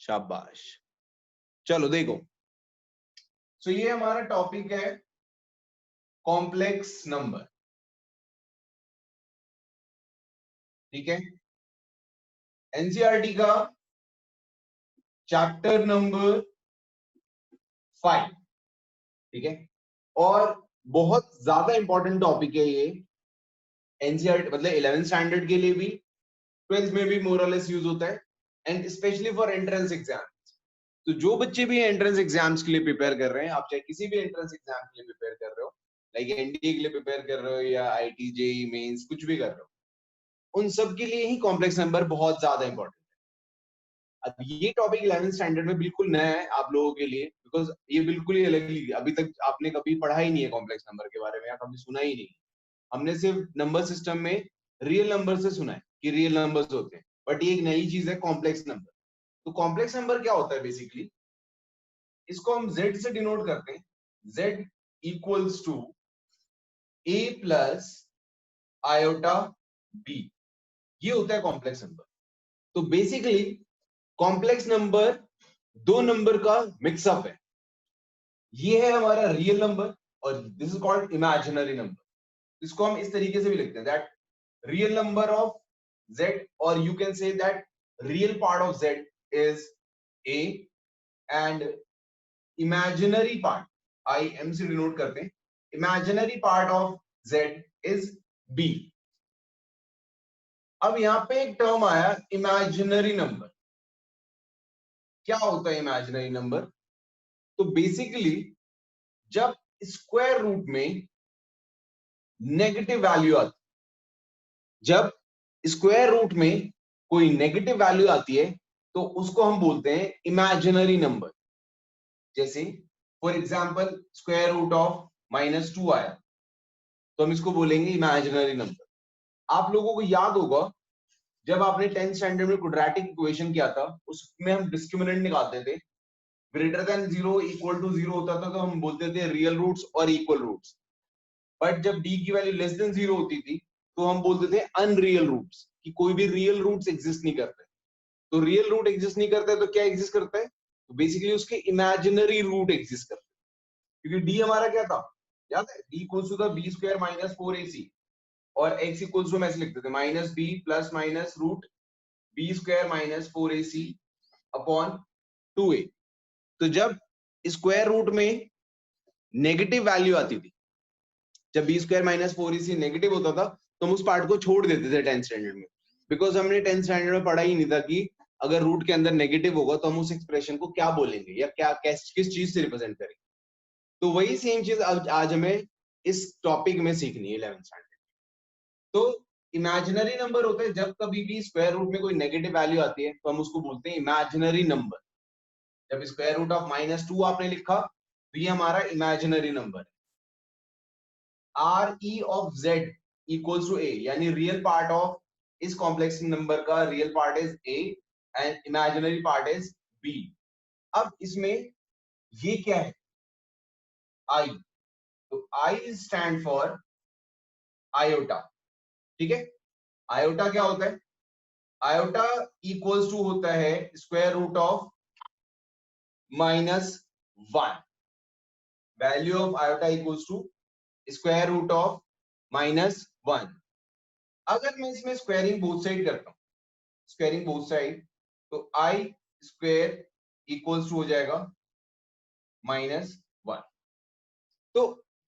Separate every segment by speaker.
Speaker 1: शाबाश। चलो देखो, सो ये हमारा टॉपिक है कॉम्प्लेक्स नंबर, ठीक है। एनसीईआरटी का चैप्टर नंबर 5, ठीक है। और बहुत ज्यादा इंपॉर्टेंट टॉपिक है ये एनसीईआरटी, मतलब 11th स्टैंडर्ड के लिए भी, 12th में भी मोर और लेस यूज होता है, and specially for entrance exam. तो जो बच्चे भी एंट्रेंस एग्जाम्स के लिए प्रिपेयर कर रहे हैं, आप चाहे किसी भी एंट्रेंस एग्जाम के लिए प्रिपेयर कर रहे हो, लाइक एनडीए के लिए प्रिपेयर कर रहे हो या आईटी जेईई मेंस कुछ भी कर रहे हो, उन सब के लिए ही कॉम्प्लेक्स नंबर बहुत ज्यादा इंपॉर्टेंट है। अब ये टॉपिक 11th स्टैंडर्ड में बिल्कुल नया है आप लोगों के लिए, बिकॉज ये बिल्कुल ही अलग ही, अभी तक आपने कभी पढ़ा ही नहीं है कॉम्प्लेक्स नंबर के बारे में या कभी सुना ही नहीं। हमने सिर्फ नंबर सिस्टम में रियल नंबर से सुना है कि रियल नंबर्स होते हैं, बट ये एक नई चीज है कॉम्प्लेक्स नंबर। तो कॉम्प्लेक्स नंबर क्या होता है बेसिकली, इसको हम z से डिनोट करते हैं, z equals to a plus iota b, ये होता है कॉम्प्लेक्स नंबर। तो बेसिकली कॉम्प्लेक्स नंबर दो नंबर का मिक्सअप है। ये है हमारा रियल नंबर और this is called imaginary number. इसको हम इस तरीके से भी लिखते हैं that real number of z, और you can say that real part of z is a and imaginary part, I am से डिनोट करते हैं, imaginary part of z is b। अब यहां पे एक टर्म आया इमेजिनरी नंबर। क्या होता है इमेजिनरी नंबर? तो बेसिकली जब स्क्वायर रूट में नेगेटिव वैल्यू आती, जब स्क्वायर रूट में कोई नेगेटिव वैल्यू आती है तो उसको हम बोलते हैं इमेजिनरी नंबर। जैसे for example square root of -2 आया तो हम इसको बोलेंगे इमेजिनरी नंबर। आप लोगों को याद होगा जब आपने 10th स्टैंडर्ड में क्वाड्रेटिक इक्वेशन किया था, उसमें हम डिस्क्रिमिनेंट निकालते थे, ग्रेटर देन 0 इक्वल टू 0 होता था तो हम बोलते थे रियल रूट्स और इक्वल रूट्स, बट जब d की वैल्यू लेस देन 0 होती थी तो हम बोलते थे अनरियल रूट्स, कि कोई भी रियल रूट्स एग्जिस्ट नहीं करते। तो रियल रूट एग्जिस्ट नहीं करता है तो क्या एग्जिस्ट करता है? तो बेसिकली उसके इमेजिनरी रूट एग्जिस्ट करते हैं, क्योंकि d हमारा क्या था याद है, d equals to the b square minus 4ac, और x इक्वल्स टू हम ऐसे लिखते थे minus b plus minus root b square minus 4ac upon 2a। तो जब स्क्वायर रूट में नेगेटिव वैल्यू आती थी, जब B square minus 4ac negative होता था तो हम उस पार्ट को छोड़ देते थे 10th स्टैंडर्ड में, बिकॉज हमने 10th स्टैंडर्ड में पढ़ा ही नहीं था कि अगर रूट के अंदर नेगेटिव होगा तो हम उस एक्सप्रेशन को क्या बोलेंगे या क्या किस चीज से रिप्रेजेंट करेंगे। तो वही सेम चीज आज हमें इस टॉपिक में सीखनी है 11th स्टैंडर्ड। तो इमेजिनरी नंबर होते हैं जब कभी भी स्क्वायर रूट में कोई नेगेटिव वैल्यू आती है तो हम उसको बोलते हैं इमेजिनरी नंबर। जब स्क्वायर रूट ऑफ -2 आपने लिखा तो ये हमारा इमेजिनरी नंबर है। RE of Z equals to A, यानी रियल पार्ट ऑफ इस कॉम्प्लेक्स नंबर का real part is A and imaginary part is B। अब इसमें ये क्या है? I, तो I स्टैंड फॉर आयोटा, ठीक है। आयोटा क्या होता है? आयोटा इक्वल्स टू होता है square root of -1। Value of iota equals to square root of -1। अगर मैं इसमें स्क्वायरिंग बोथ साइड करता हूं, स्क्वायरिंग बोथ साइड, तो आई स्क्वायर इक्वल्स टू हो जाएगा -1। तो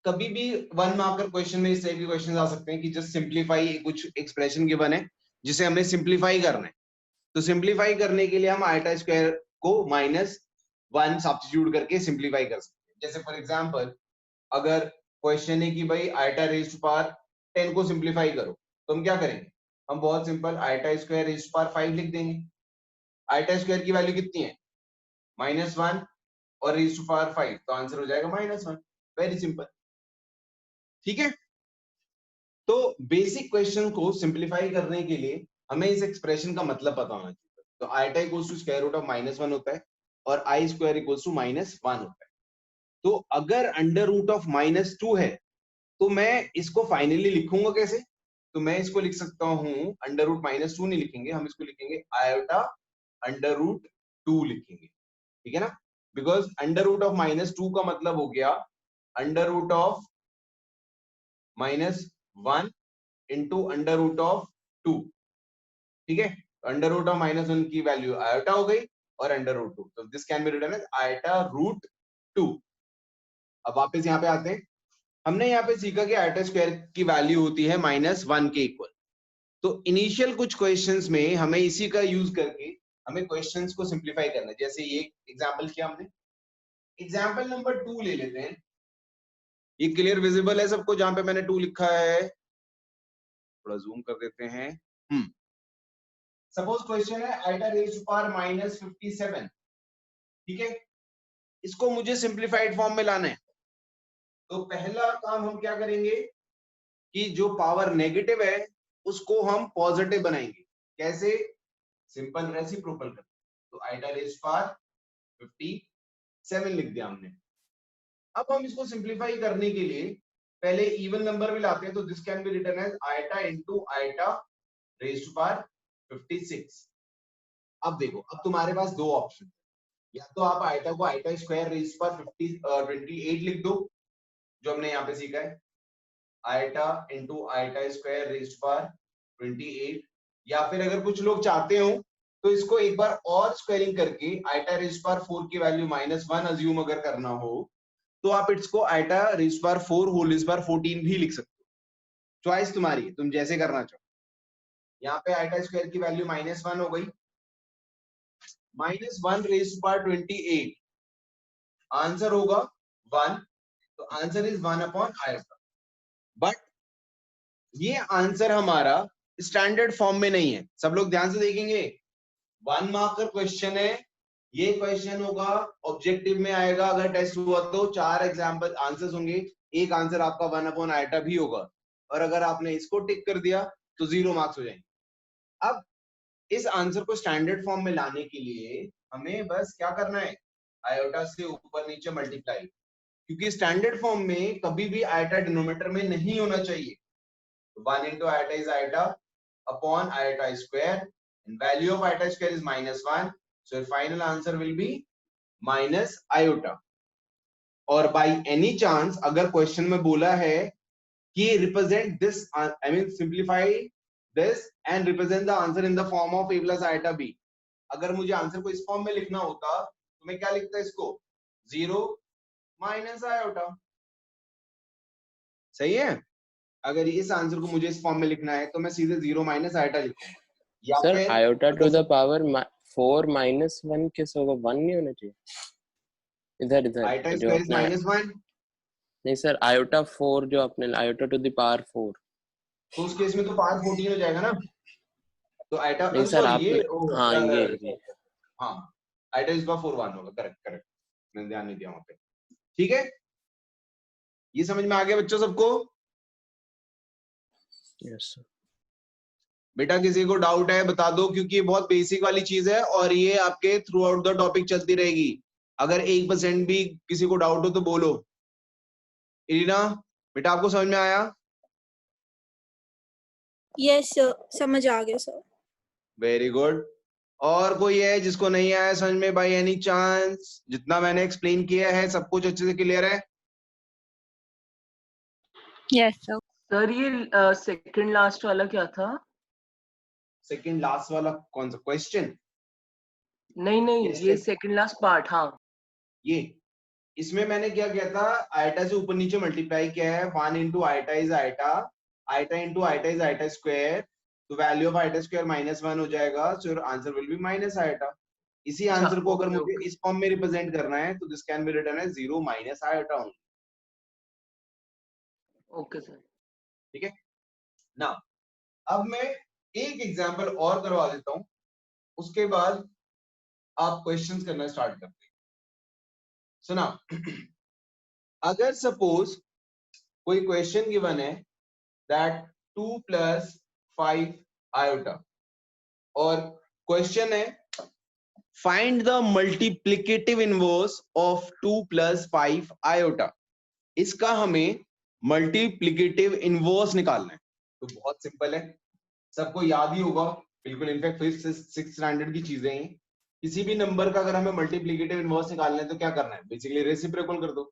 Speaker 1: कभी भी 1 मार्कर क्वेश्चन में इस टाइप के क्वेश्चन आ सकते हैं कि जस्ट सिंप्लीफाई, कुछ एक्सप्रेशन गिवन है जिसे हमें सिंप्लीफाई करना है, तो सिंप्लीफाई करने के लिए हम आयटा स्क्वायर को -1 सब्स्टिट्यूट करके सिंप्लीफाई कर सकते हैं। जैसे फॉर एग्जांपल अगर क्वेश्चन है कि भाई आयटा रेज़ टू पावर 10 को सिंप्लीफाई करो, तो हम क्या करेंगे? हम बहुत simple iota square raise to power 5 लिख देंगे। आयटा स्क्वायर की वैल्यू कितनी है? -1 और रेज़ टू पावर 5, तो आंसर हो जाएगा -1। वेरी सिंपल, ठीक है। तो बेसिक क्वेश्चन को सिंप्लीफाई करने के लिए हमें इस एक्सप्रेशन का मतलब पता होना चाहिए। तो iota equals to square root of -1 होता है और आई स्क्वायर इक्वल्स टू -1 होता है। तो अगर अंडर रूट ऑफ -2 है तो मैं इसको फाइनली लिखूंगा कैसे? तो मैं इसको लिख सकता हूं, अंडर रूट -2 नहीं लिखेंगे, हम इसको लिखेंगे आयोटा अंडर रूट 2 लिखेंगे, ठीक है ना, बिकॉज अंडर रूट ऑफ -2 का मतलब हो गया under root of -1 into under root of 2, ठीक है, अंडर रूट ऑफ -1 की वैल्यू आयोटा हो गई और अंडर रूट 2, तो this can be written as iota root 2। अब वापस यहाँ पे आते हैं, हमने यहाँ पे सीखा कि आयोटा स्क्वायर की वैल्यू होती है -1 के इक्वल। तो इनिशियल कुछ क्वेश्चंस में हमें इसी का यूज करके हमें क्वेश्चंस को सिंप्लीफाई करना है। जैसे ये एग्जांपल किया हमने, एग्जांपल नंबर 2 ले लेते हैं। ये क्लियर विजिबल है सबको जहां पे मैंने 2 लिखा है? थोड़ा जूम कर देते हैं। सपोज क्वेश्चन है आइटा रेज़ टू पावर -57, ठीक है, इसको मुझे सिंप्लीफाइड फॉर्म में लाना है। तो पहला काम हम क्या करेंगे कि जो पावर नेगेटिव है उसको हम पॉजिटिव बनाएंगे। कैसे? सिंपल रेसिप्रोकल कर, तो आइटा रेज़ टू पावर 57 लिख दिया हमने। अब हम इसको सिंप्लीफाई करने के लिए पहले इवन नंबर भी लाते हैं, तो this can be written as iota into iota raise to power 56। अब देखो, अब तुम्हारे पास दो ऑप्शन, या तो आप आइटा को iota square raise to power 28 लिख दो, जो हमने यहाँ पे सीखा है, iota into iota square raise to power 28, या फिर अगर कुछ लोग चाहते हो तो इसको एक बार और स्क्वायरिंग करके आइटा रेज़ टू पावर 4 की वैल्यू -1 अज्यूम अगर करना हो तो आप इसको iota raise to power 4 whole raise to power 14 भी लिख सकते हो। चॉइस तुम्हारी है, तुम जैसे करना चाहो। यहाँ पे आइटा स्क्वायर की वैल्यू -1 हो गई, -1 रेज़ टू पावर 28, आंसर होगा 1, तो answer is 1 upon iota. But ये आंसर हमारा स्टैंडर्ड फॉर्म में नहीं है। सब लोग ध्यान से देखेंगे, 1 मार्कर क्वेश्चन है, ये क्वेश्चन होगा ऑब्जेक्टिव में आएगा, अगर टेस्ट हुआ तो 4 एग्जांपल आंसर्स होंगे, एक आंसर आपका 1 अपॉन आइटा भी होगा, और अगर आपने इसको टिक कर दिया तो 0 मार्क्स हो जाएंगे। अब इस आंसर को स्टैंडर्ड फॉर्म में लाने के लिए हमें बस क्या करना है, आयोटा से ऊपर नीचे मल्टीप्लाई, क्योंकि स्टैंडर्ड फॉर्म में कभी भी आयोटा डिनोमिनेटर में नहीं होना चाहिए। 1 into iota is iota upon iota square, and value of iota square is -1, so your final answer will be minus iota। और by any chance अगर क्वेश्चन में बोला है कि represent this, I mean simplify this and represent the answer in the form of a plus iota b, अगर मुझे answer को इस फॉर्म में लिखना होता तो मैं क्या लिखता इसको, 0 minus iota। सही है? अगर इस आंसर को मुझे इस फॉर्म में लिखना है तो मैं सीधे 0 माइनस आइटा लिखूंगा, या
Speaker 2: सर
Speaker 1: फिर
Speaker 2: आयोटा टू द पावर 4 -1 कैसे होगा? 1 नहीं होना चाहिए इधर इधर
Speaker 1: आइटा
Speaker 2: जो
Speaker 1: स्क्वायर इज
Speaker 2: अपना
Speaker 1: -1,
Speaker 2: नहीं सर, आयोटा 4 जो अपने आयोटा टू द पावर 4,
Speaker 1: तो उस केस में तो पावर 14 हो जाएगा ना, तो आइटा
Speaker 2: नहीं सर
Speaker 1: सॉरी ये
Speaker 2: आपने हाँ ये
Speaker 1: हाँ आइटा इज पावर 4 1 होगा, करेक्ट करेक्ट, मैंने ध्यान नहीं दिया वहां पे। ठीक है, ये समझ में आ गया बच्चों सबको?
Speaker 2: Yes sir.
Speaker 1: बेटा किसी को डाउट है बता दो, क्योंकि ये बहुत बेसिक वाली चीज है और ये आपके थ्रू आउट द टॉपिक चलती रहेगी। अगर 1% भी किसी को डाउट हो तो बोलो। इरीना बेटा आपको समझ में आया?
Speaker 3: यस सर, समझ आ गया सर।
Speaker 1: Very good. और कोई है जिसको नहीं आया समझ में बाय एनी चांस? जितना मैंने एक्सप्लेन किया है सब कुछ अच्छे से क्लियर है?
Speaker 4: Yes sir.
Speaker 5: सर ये सेकंड लास्ट वाला क्या था?
Speaker 1: सेकंड लास्ट वाला कौन सा क्वेश्चन?
Speaker 5: नहीं
Speaker 1: Yes,
Speaker 5: ये
Speaker 1: sir.
Speaker 5: Second last part. हाँ
Speaker 1: ये इसमें मैंने क्या किया था, आइटा से ऊपर नीचे मल्टीप्लाई किया है, 1 into iota is iota, iota into iota is iota square, तो वैल्यू ऑफ आइटा स्क्वायर -1 हो जाएगा, so your answer will be minus iota. इसी आंसर को अगर मुझे इस फॉर्म में रिप्रेजेंट करना है तो this can be written as 0 minus iota only.
Speaker 5: Okay sir,
Speaker 1: ठीक है ना। अब मैं एक एग्जांपल और करवा देता हूं, उसके बाद आप क्वेश्चंस करना स्टार्ट करते हैं। सुना, अगर सपोज कोई क्वेश्चन गिवन है दैट 2 + 5 आयोटा, और क्वेश्चन है find the multiplicative inverse of 2 + 5 iota. इसका हमें मल्टीप्लिकेटिव इनवर्स निकालना है। तो बहुत सिंपल है, सबको याद ही होगा बिल्कुल, इनफैक्ट 5th 6th स्टैंडर्ड की चीजें हैं। किसी भी नंबर का अगर हमें मल्टीप्लीकेटिव इनवर्स निकालना है तो क्या करना है, बेसिकली रेसिप्रोकल कर दो।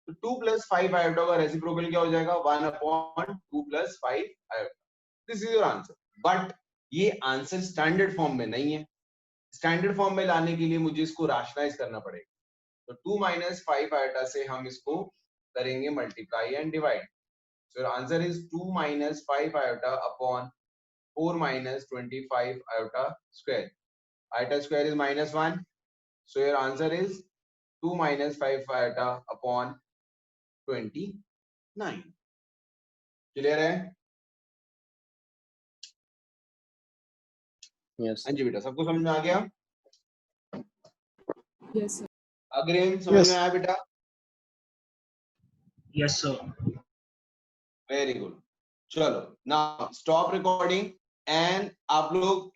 Speaker 1: तो 2 + 5 आयोटा का रेसिप्रोकल क्या हो जाएगा, 1/2 + 5 iota. This is your answer. But ये आंसर स्टैंडर्ड फॉर्म में नहीं है। स्टैंडर्ड फॉर्म में लाने के लिए मुझे इसको राशनलाइज करना पड़ेगा। तो 2 - 5 आयोटा से हम इसको करेंगे multiply and divide. So your answer is 2 - 5 iota upon 4 - 25 iota square. Iota square is -1. So your answer is 2 - 5 iota upon 29. Clear है?
Speaker 2: यस
Speaker 1: हाँ जी बेटा, सबको समझ में आ गया?
Speaker 4: Yes, sir.
Speaker 1: अग्रिम समझ में आया बेटा?
Speaker 6: Yes, sir.
Speaker 1: Very good. चलो, now stop recording and आप लोग